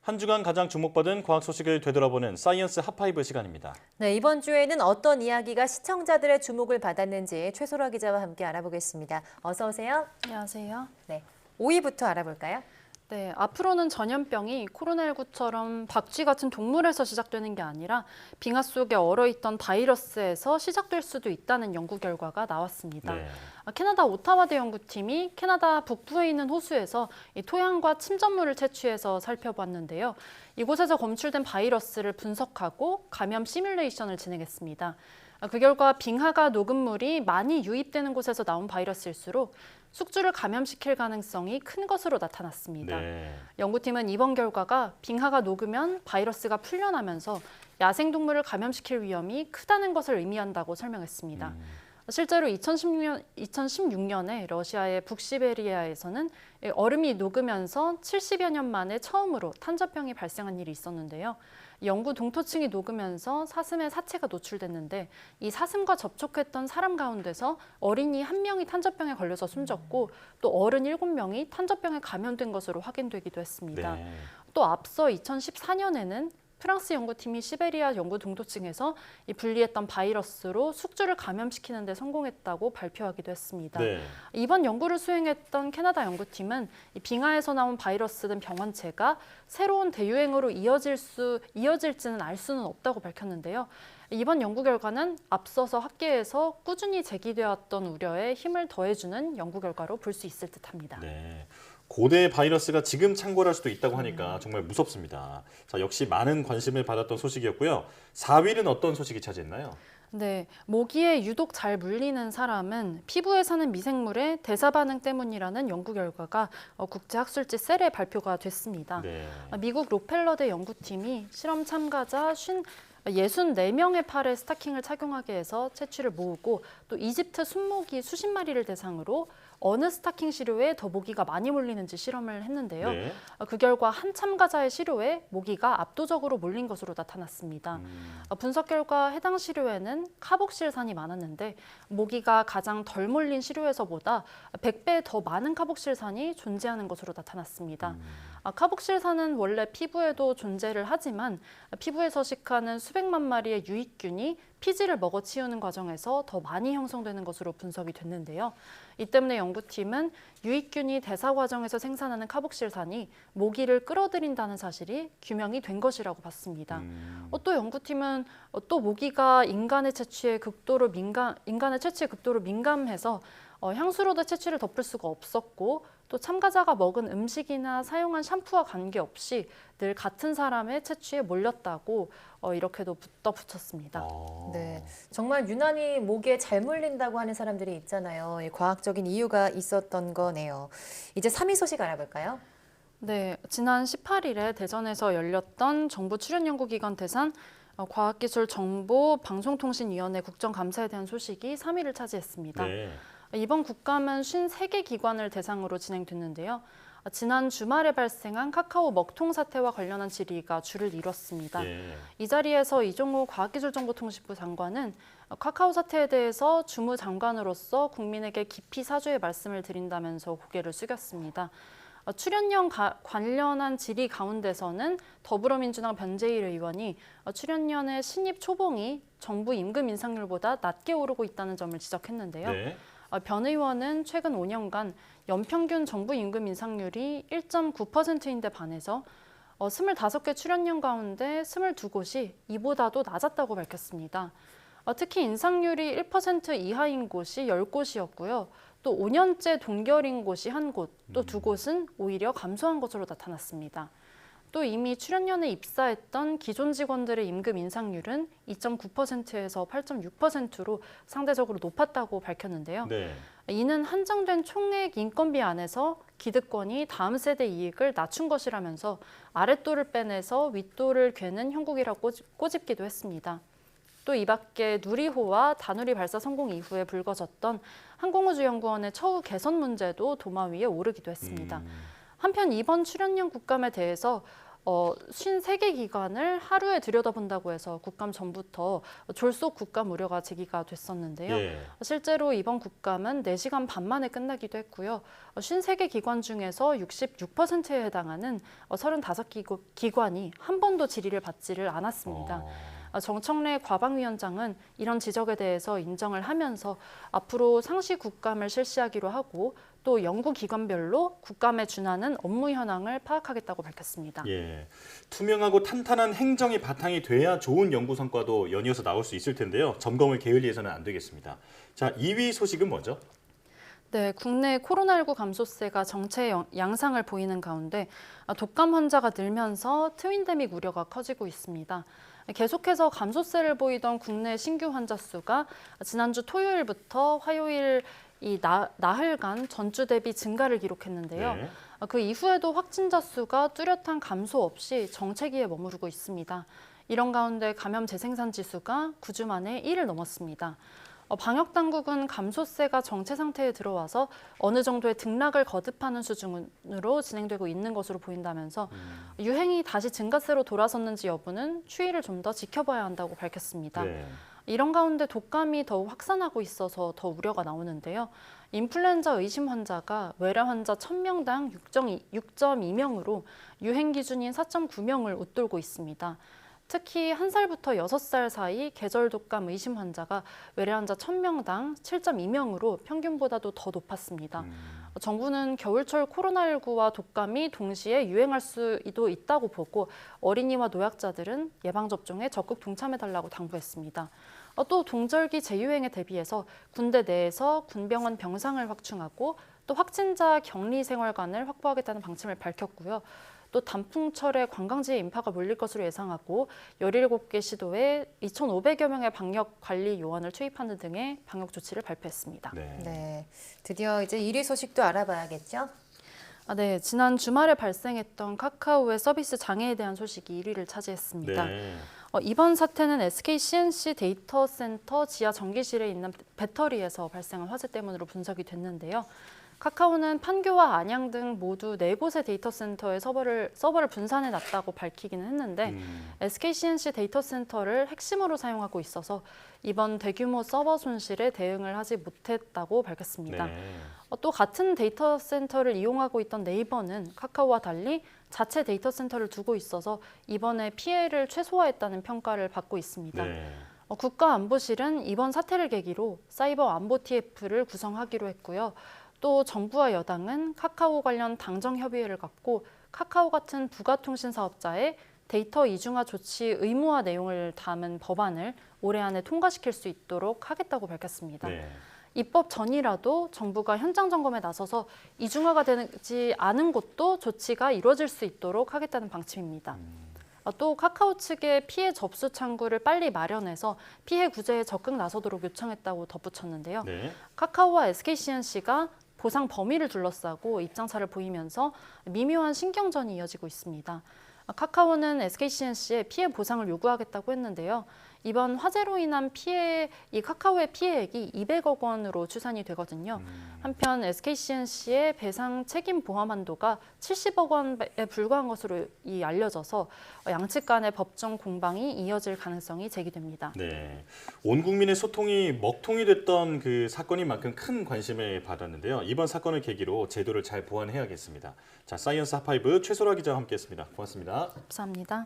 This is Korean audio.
한 주간 가장 주목받은 과학 소식을 되돌아보는 사이언스 핫파이브 시간입니다. 네, 이번 주에는 어떤 이야기가 시청자들의 주목을 받았는지 최소라 기자와 함께 알아보겠습니다. 어서 오세요. 안녕하세요. 네, 5위부터 알아볼까요? 네, 앞으로는 전염병이 코로나19처럼 박쥐 같은 동물에서 시작되는 게 아니라 빙하 속에 얼어있던 바이러스에서 시작될 수도 있다는 연구 결과가 나왔습니다. 네. 캐나다 오타와대 연구팀이 캐나다 북부에 있는 호수에서 이 토양과 침전물을 채취해서 살펴봤는데요. 이곳에서 검출된 바이러스를 분석하고 감염 시뮬레이션을 진행했습니다. 그 결과 빙하가 녹은 물이 많이 유입되는 곳에서 나온 바이러스일수록 숙주를 감염시킬 가능성이 큰 것으로 나타났습니다. 네. 연구팀은 이번 결과가 빙하가 녹으면 바이러스가 풀려나면서 야생동물을 감염시킬 위험이 크다는 것을 의미한다고 설명했습니다. 실제로 2016년에 러시아의 북시베리아에서는 얼음이 녹으면서 70여 년 만에 처음으로 탄저병이 발생한 일이 있었는데요. 영구 동토층이 녹으면서 사슴의 사체가 노출됐는데 이 사슴과 접촉했던 사람 가운데서 어린이 1명이 탄저병에 걸려서 숨졌고 또 어른 7명이 탄저병에 감염된 것으로 확인되기도 했습니다. 네. 또 앞서 2014년에는 프랑스 연구팀이 시베리아 영구 동토층에서 이 분리했던 바이러스로 숙주를 감염시키는 데 성공했다고 발표하기도 했습니다. 네. 이번 연구를 수행했던 캐나다 연구팀은 이 빙하에서 나온 바이러스 등 병원체가 새로운 대유행으로 이어질지는 알 수는 없다고 밝혔는데요. 이번 연구 결과는 앞서서 학계에서 꾸준히 제기되었던 우려에 힘을 더해주는 연구 결과로 볼 수 있을 듯합니다. 네. 고대 바이러스가 지금 창궐할 수도 있다고 하니까 정말 무섭습니다. 자, 역시 많은 관심을 받았던 소식이었고요. 4위는 어떤 소식이 차지했나요? 네, 모기에 유독 잘 물리는 사람은 피부에 사는 미생물의 대사 반응 때문이라는 연구 결과가 국제학술지 셀에 발표가 됐습니다. 네. 미국 록펠러대 연구팀이 실험 참가자 64명의 팔에 스타킹을 착용하게 해서 채취를 모으고 또 이집트 순모기 수십 마리를 대상으로 어느 스타킹 시료에 더 모기가 많이 몰리는지 실험을 했는데요. 네. 그 결과 한 참가자의 시료에 모기가 압도적으로 몰린 것으로 나타났습니다. 분석 결과 해당 시료에는 카복실산이 많았는데 모기가 가장 덜 몰린 시료에서보다 100배 더 많은 카복실산이 존재하는 것으로 나타났습니다. 카복실산은 원래 피부에도 존재를 하지만 피부에 서식하는 수백만 마리의 유익균이 피지를 먹어치우는 과정에서 더 많이 형성되는 것으로 분석이 됐는데요. 이 때문에 연구팀은 유익균이 대사 과정에서 생산하는 카복실산이 모기를 끌어들인다는 사실이 규명이 된 것이라고 봤습니다. 또 연구팀은 또 모기가 인간의 채취에 극도로 민감해서 향수로도 채취를 덮을 수가 없었고 또 참가자가 먹은 음식이나 사용한 샴푸와 관계없이 늘 같은 사람의 채취에 몰렸다고 이렇게도 덧붙였습니다. 네, 정말 유난히 모기에 잘 물린다고 하는 사람들이 있잖아요. 이 과학적인 이유가 있었던 거네요. 이제 3위 소식 알아볼까요? 네, 지난 18일에 대전에서 열렸던 정부 출연연구기관 대상 과학기술정보방송통신위원회 국정감사에 대한 소식이 3위를 차지했습니다. 네. 이번 국감은 53개 기관을 대상으로 진행됐는데요. 지난 주말에 발생한 카카오 먹통 사태와 관련한 질의가 주를 이뤘습니다. 예. 이 자리에서 이종호 과학기술정보통신부 장관은 카카오 사태에 대해서 주무장관으로서 국민에게 깊이 사죄의 말씀을 드린다면서 고개를 숙였습니다. 출연연 관련한 질의 가운데서는 더불어민주당 변재일 의원이 출연연의 신입 초봉이 정부 임금 인상률보다 낮게 오르고 있다는 점을 지적했는데요. 네. 변 의원은 최근 5년간 연평균 정부 임금 인상률이 1.9%인데 반해서 25개 출연연 가운데 22곳이 이보다도 낮았다고 밝혔습니다. 특히 인상률이 1% 이하인 곳이 10곳이었고요. 또 5년째 동결인 곳이 1곳, 또 2곳은 오히려 감소한 것으로 나타났습니다. 또 이미 출연연에 입사했던 기존 직원들의 임금 인상률은 2.9%에서 8.6%로 상대적으로 높았다고 밝혔는데요. 네. 이는 한정된 총액 인건비 안에서 기득권이 다음 세대 이익을 낮춘 것이라면서 아랫도를 빼내서 윗도를 괴는 형국이라고 꼬집기도 했습니다. 또 이 밖에 누리호와 다누리 발사 성공 이후에 불거졌던 항공우주연구원의 처우 개선 문제도 도마 위에 오르기도 했습니다. 한편 이번 출연연 국감에 대해서 53개 기관을 하루에 들여다본다고 해서 국감 전부터 졸속 국감 우려가 제기가 됐었는데요. 예. 실제로 이번 국감은 4시간 반 만에 끝나기도 했고요. 53개 기관 중에서 66%에 해당하는 35기관이 한 번도 질의를 받지를 않았습니다. 정청래 과방위원장은 이런 지적에 대해서 인정을 하면서 앞으로 상시 국감을 실시하기로 하고 또 연구기관별로 국감에 준하는 업무 현황을 파악하겠다고 밝혔습니다. 예. 투명하고 탄탄한 행정이 바탕이 돼야 좋은 연구 성과도 연이어서 나올 수 있을 텐데요. 점검을 게을리해서는 안 되겠습니다. 자, 2위 소식은 뭐죠? 네, 국내 코로나19 감소세가 정체 양상을 보이는 가운데 독감 환자가 늘면서 트윈데믹 우려가 커지고 있습니다. 계속해서 감소세를 보이던 국내 신규 환자 수가 지난주 토요일부터 화요일 나흘간 전주 대비 증가를 기록했는데요. 네. 그 이후에도 확진자 수가 뚜렷한 감소 없이 정체기에 머무르고 있습니다. 이런 가운데 감염 재생산 지수가 9주 만에 1을 넘었습니다. 방역 당국은 감소세가 정체 상태에 들어와서 어느 정도의 등락을 거듭하는 수준으로 진행되고 있는 것으로 보인다면서 유행이 다시 증가세로 돌아섰는지 여부는 추이를 좀 더 지켜봐야 한다고 밝혔습니다. 네. 이런 가운데 독감이 더욱 확산하고 있어서 더 우려가 나오는데요. 인플루엔자 의심 환자가 외래 환자 1000명당 6.2명으로 유행 기준인 4.9명을 웃돌고 있습니다. 특히 1살부터 6살 사이 계절 독감 의심 환자가 외래 환자 1000명당 7.2명으로 평균보다도 더 높았습니다. 정부는 겨울철 코로나19와 독감이 동시에 유행할 수도 있다고 보고 어린이와 노약자들은 예방접종에 적극 동참해달라고 당부했습니다. 또 동절기 재유행에 대비해서 군대 내에서 군병원 병상을 확충하고 또 확진자 격리 생활관을 확보하겠다는 방침을 밝혔고요. 또 단풍철에 관광지에 인파가 몰릴 것으로 예상하고 17개 시도에 2,500여 명의 방역 관리 요원을 투입하는 등의 방역 조치를 발표했습니다. 네, 드디어 이제 1위 소식도 알아봐야겠죠? 네, 지난 주말에 발생했던 카카오의 서비스 장애에 대한 소식이 1위를 차지했습니다. 네. 이번 사태는 SK CNC 데이터 센터 지하 전기실에 있는 배터리에서 발생한 화재 때문으로 분석이 됐는데요. 카카오는 판교와 안양 등 모두 4곳의 데이터 센터에 서버를 분산해 놨다고 밝히기는 했는데 SK CNC 데이터 센터를 핵심으로 사용하고 있어서 이번 대규모 서버 손실에 대응을 하지 못했다고 밝혔습니다. 네. 또 같은 데이터 센터를 이용하고 있던 네이버는 카카오와 달리 자체 데이터 센터를 두고 있어서 이번에 피해를 최소화했다는 평가를 받고 있습니다. 네. 국가안보실은 이번 사태를 계기로 사이버 안보 TF를 구성하기로 했고요. 또 정부와 여당은 카카오 관련 당정 협의회를 갖고 카카오 같은 부가통신 사업자의 데이터 이중화 조치 의무화 내용을 담은 법안을 올해 안에 통과시킬 수 있도록 하겠다고 밝혔습니다. 네. 입법 전이라도 정부가 현장 점검에 나서서 이중화가 되지 않은 곳도 조치가 이루어질 수 있도록 하겠다는 방침입니다. 또 카카오 측의 피해 접수 창구를 빨리 마련해서 피해 구제에 적극 나서도록 요청했다고 덧붙였는데요. 네. 카카오와 SKCNC가 보상 범위를 둘러싸고 입장차를 보이면서 미묘한 신경전이 이어지고 있습니다. 카카오는 SKCNC에 피해 보상을 요구하겠다고 했는데요. 이번 화재로 인한 이 카카오의 피해액이 200억 원으로 추산이 되거든요. 한편 SKCNC의 배상 책임 보험 한도가 70억 원에 불과한 것으로 알려져서 양측 간의 법정 공방이 이어질 가능성이 제기됩니다. 네. 온 국민의 소통이 먹통이 됐던 그 사건인 만큼 큰 관심을 받았는데요. 이번 사건을 계기로 제도를 잘 보완해야겠습니다. 자, 사이언스 핫파이브 최소라 기자와 함께했습니다. 고맙습니다. 감사합니다.